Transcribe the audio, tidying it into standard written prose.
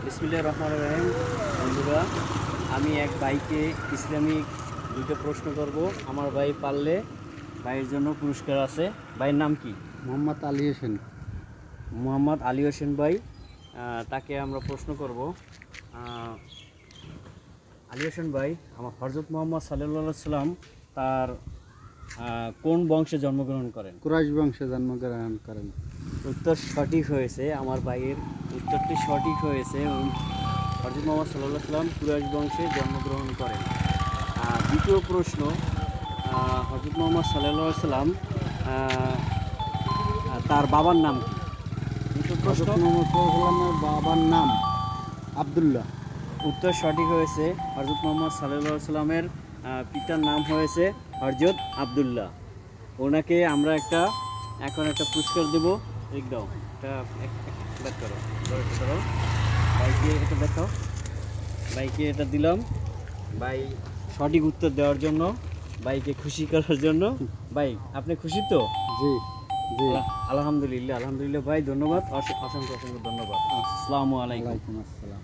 বিসমিল্লাহির রহমানির রহিম। বন্ধুরা, আমি এক ভাইকে ইসলামিক দুটো প্রশ্ন করব। আমার ভাই পারলে ভাইয়ের জন্য পুরস্কার আছে। ভাইয়ের নাম কি? মোহাম্মদ আলী হোসেন। মোহাম্মদ আলী হোসেন ভাই। তাকে আমরা প্রশ্ন করব। আলী হোসেন ভাই, আমার হযরত মুহাম্মদ সাল্লাল্লাহু আলাইহি সাল্লাম তার কোন বংশে জন্মগ্রহণ করেন? কুরাইশ বংশে জন্মগ্রহণ করেন। উত্তর সঠিক হয়েছে। আমার ভাইয়ের উত্তরটি সঠিক হয়েছে। হযরত মুহাম্মদ সাল্লাল্লাহু আলাইহি সাল্লাম কুরাইশ বংশে জন্মগ্রহণ করেন। দ্বিতীয় প্রশ্ন, হযরত মুহাম্মদ সাল্লাল্লাহু আলাইহি সাল্লাম তার বাবার নাম কি? দ্বিতীয় প্রশ্ন, হযরত মুহাম্মদ সাল্লাল্লাহু আলাইহি ওয়াসাল্লামের বাবার নাম আব্দুল্লাহ। উত্তর সঠিক হয়েছে। হযরত মুহাম্মদ সাল্লাল্লাহু আলাইহি সাল্লামের পিতার নাম হয়েছে হযরত আব্দুল্লাহ। ওনাকে আমরা এখন একটা পুরস্কার দেব। এক দাও, এটা ব্যাক করো, ধরো ভাইকে এটা দেখাও। ভাইকে এটা দিলাম। ভাই সঠিক উত্তর দেওয়ার জন্য, ভাইকে খুশি করার জন্য। ভাই, আপনি খুশি তো? জি জি। আলহামদুলিল্লাহ, আলহামদুলিল্লাহ ভাই, ধন্যবাদ, অসংখ্য অসংখ্য ধন্যবাদ। আসসালামু আলাইকুম। ওয়ালাইকুম আসসালাম।